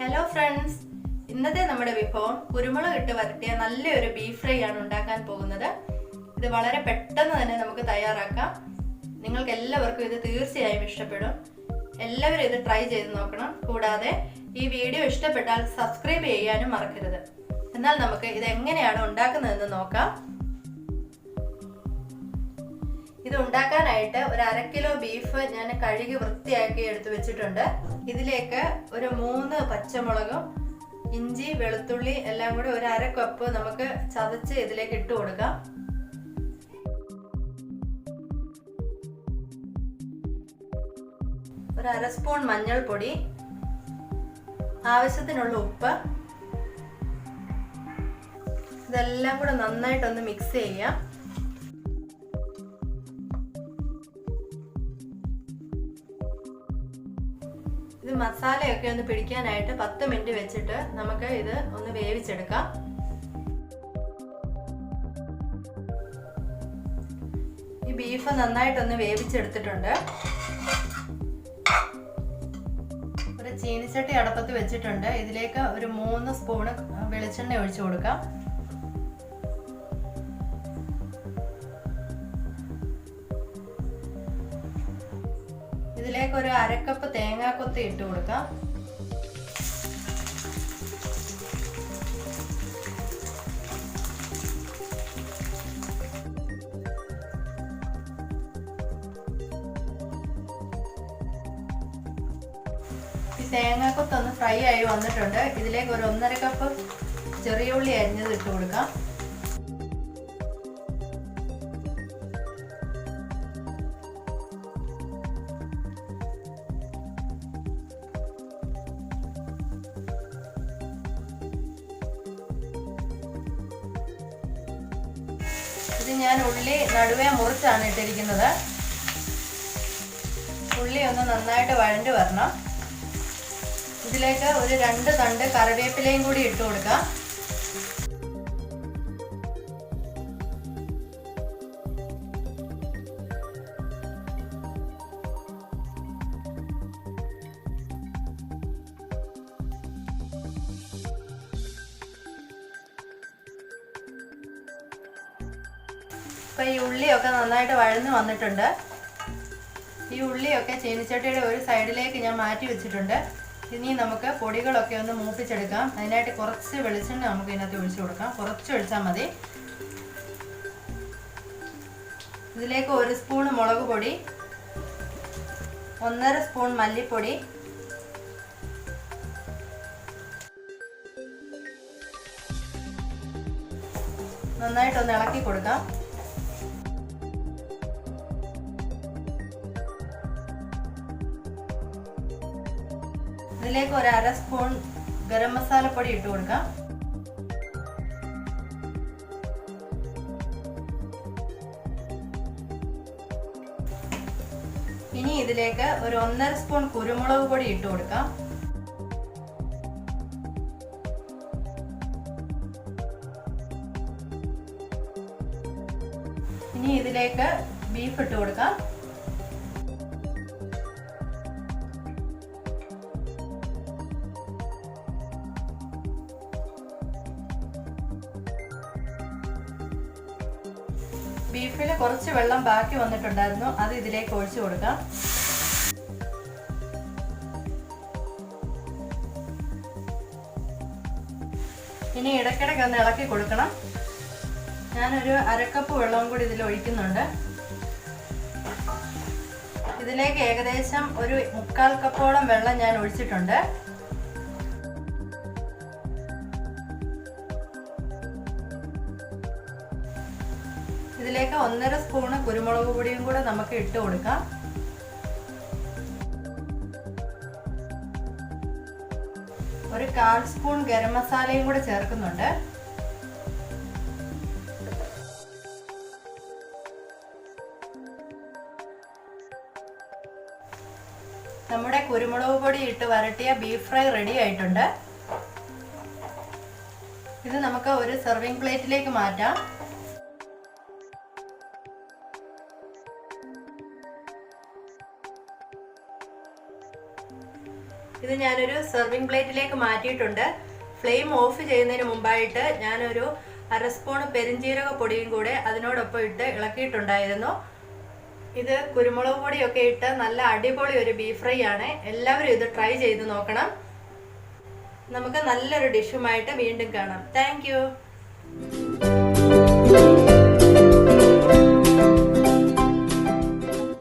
Hello friends, ഇന്നത്തെ നമ്മുടെ വിഭവം കുരുമുളക് ഇട്ട് വരട്ടിയ നല്ലൊരു ബീഫ് ഫ്രൈ ആണ് ഉണ്ടാക്കാൻ പോകുന്നത്. ഇത് വളരെ പെട്ടെന്ന് തന്നെ നമുക്ക് തയ്യാറാക്കാം. നിങ്ങൾക്ക് എല്ലാവർക്കും ഇത് തീർച്ചയായും ഇഷ്ടപ്പെടും. എല്ലാവരും ഇത് ട്രൈ ചെയ്ത് നോക്കണം. കൂടാതെ ഈ വീഡിയോ ഇഷ്ടപ്പെട്ടാൽ സബ്സ്ക്രൈബ് ചെയ്യാനും മറക്കരുത്. എന്നാൽ നമുക്ക് ഇത് എങ്ങനെയാണ് ഉണ്ടാക്കുന്നതെന്ന് നോക്കാം. ഇത് ഉണ്ടാക്കാനായിട്ട് ഒരു 1/2 കിലോ ബീഫ് ഞാൻ കഴുകി വൃത്തിയാക്കി എടുത്തു വെച്ചിട്ടുണ്ട്. ഇതിലേക്ക് ഒരു 3 പച്ചമുളകും ഇഞ്ചി വെളുത്തുള്ളി എല്ലാം കൂടി ഒരു 1/2 കപ്പ് നമുക്ക് ചതച്ച് ഇതിലേക്ക് ഇട്ട് കൊടുക്കാം. ഒരു 1/2 സ്പൂൺ മഞ്ഞൾപ്പൊടി, ആവശ്യത്തിനുള്ള ഉപ്പ്, ഇതെല്ലാം കൂടെ നന്നായിട്ടൊന്ന് മിക്സ് ചെയ്യാം. ഇത് മസാലയൊക്കെ ഒന്ന് പിടിക്കാനായിട്ട് 10 മിനിറ്റ് വെച്ചിട്ട് നമുക്ക് ഇത് ഒന്ന് വേവിച്ചെടുക്കാം. ഈ ബീഫ് നന്നായിട്ടൊന്ന് വേവിച്ചെടുത്തിട്ടുണ്ട്. ഒരു ചീനിച്ചട്ടി അടുപ്പത്ത് വെച്ചിട്ടുണ്ട്. ഇതിലേക്ക് ഒരു 3 സ്പൂണ് വെളിച്ചെണ്ണ ഒഴിച്ചു കൊടുക്കാം. ഇതിലേക്ക് ഒരു 1/2 കപ്പ് തേങ്ങാക്കൊത്ത് ഇട്ട് കൊടുക്കാം. ഈ തേങ്ങാക്കൊത്ത് ഒന്ന് ഫ്രൈ ആയി വന്നിട്ടുണ്ട്. ഇതിലേക്ക് ഒരു 1/2 കപ്പ് ചെറിയ ഉള്ളി അരിഞ്ഞത് ഇട്ട് കൊടുക്കാം. ഇത് ഞാൻ ഉള്ളി നടുവേ മുറിച്ചാണ് ഇട്ടിരിക്കുന്നത്. ഉള്ളി ഒന്ന് നന്നായിട്ട് വഴണ്ട് വരണം. ഇതിലേക്ക് ഒരു 2 തണ്ട് കറിവേപ്പിലയും കൂടി ഇട്ട് കൊടുക്കാം. ഇപ്പം ഈ ഉള്ളിയൊക്കെ നന്നായിട്ട് വഴന്ന് വന്നിട്ടുണ്ട്. ഈ ഉള്ളിയൊക്കെ ചീനിച്ചട്ടിയുടെ ഒരു സൈഡിലേക്ക് ഞാൻ മാറ്റി വെച്ചിട്ടുണ്ട്. ഇനി നമുക്ക് പൊടികളൊക്കെ ഒന്ന് മൂപ്പിച്ചെടുക്കാം. അതിനായിട്ട് കുറച്ച് വെളിച്ചെണ്ണ നമുക്ക് ഇതിനകത്ത് ഒഴിച്ചു കൊടുക്കാം. കുറച്ച് ഒഴിച്ചാൽ മതി. ഇതിലേക്ക് 1 സ്പൂൺ മുളക് പൊടി, 1/2 സ്പൂൺ മല്ലിപ്പൊടി, നന്നായിട്ടൊന്ന് ഇളക്കി കൊടുക്കാം. ഇതിലേക്ക് ഒരു 1/2 സ്പൂൺ ഗരം മസാലപ്പൊടി ഇട്ട് കൊടുക്കാം. ഇനി ഇതിലേക്ക് ഒരു 1/2 സ്പൂൺ കുരുമുളക് പൊടി ഇട്ട് കൊടുക്കാം. ഇനി ഇതിലേക്ക് ബീഫ് ഇട്ട് കൊടുക്കാം. ബീഫിൽ കുറച്ച് വെള്ളം ബാക്കി വന്നിട്ടുണ്ടായിരുന്നു. അത് ഇതിലേക്ക് ഒഴിച്ചു കൊടുക്കാം. ഇനി ഇടയ്ക്കിടയ്ക്ക് ഒന്ന് ഇളക്കി കൊടുക്കണം. ഞാനൊരു 1/2 കപ്പ് വെള്ളവും കൂടി ഇതിൽ ഒഴിക്കുന്നുണ്ട്. ഇതിലേക്ക് ഏകദേശം ഒരു 1/4 കപ്പോളം വെള്ളം ഞാൻ ഒഴിച്ചിട്ടുണ്ട്. ഇതിലേക്ക് 1/2 സ്പൂണ് കുരുമുളക് പൊടിയും കൂടെ നമുക്ക് ഇട്ട് കൊടുക്കാം. ഒരു 1/4 സ്പൂൺ ഗരം മസാലയും കൂടെ ചേർക്കുന്നുണ്ട്. നമ്മുടെ കുരുമുളക് പൊടി ഇട്ട് വരട്ടിയ ബീഫ് ഫ്രൈ റെഡി ആയിട്ടുണ്ട്. ഇത് നമുക്ക് ഒരു സെർവിങ് പ്ലേറ്റിലേക്ക് മാറ്റാം. ഇത് ഞാനൊരു സെർവിങ് പ്ലേറ്റിലേക്ക് മാറ്റിയിട്ടുണ്ട്. ഫ്ലെയിം ഓഫ് ചെയ്യുന്നതിന് മുമ്പായിട്ട് ഞാനൊരു 1/2 സ്പൂൺ പെരിഞ്ജീരക പൊടിയും കൂടെ അതിനോടൊപ്പം ഇട്ട് ഇളക്കിയിട്ടുണ്ടായിരുന്നു. ഇത് കുരുമുളക് പൊടിയൊക്കെ ഇട്ട് നല്ല അടിപൊളി ഒരു ബീഫ് ഫ്രൈ ആണ്. എല്ലാവരും ഇത് ട്രൈ ചെയ്ത് നോക്കണം. നമുക്ക് നല്ലൊരു ഡിഷുമായിട്ട് വീണ്ടും കാണാം. Thank you.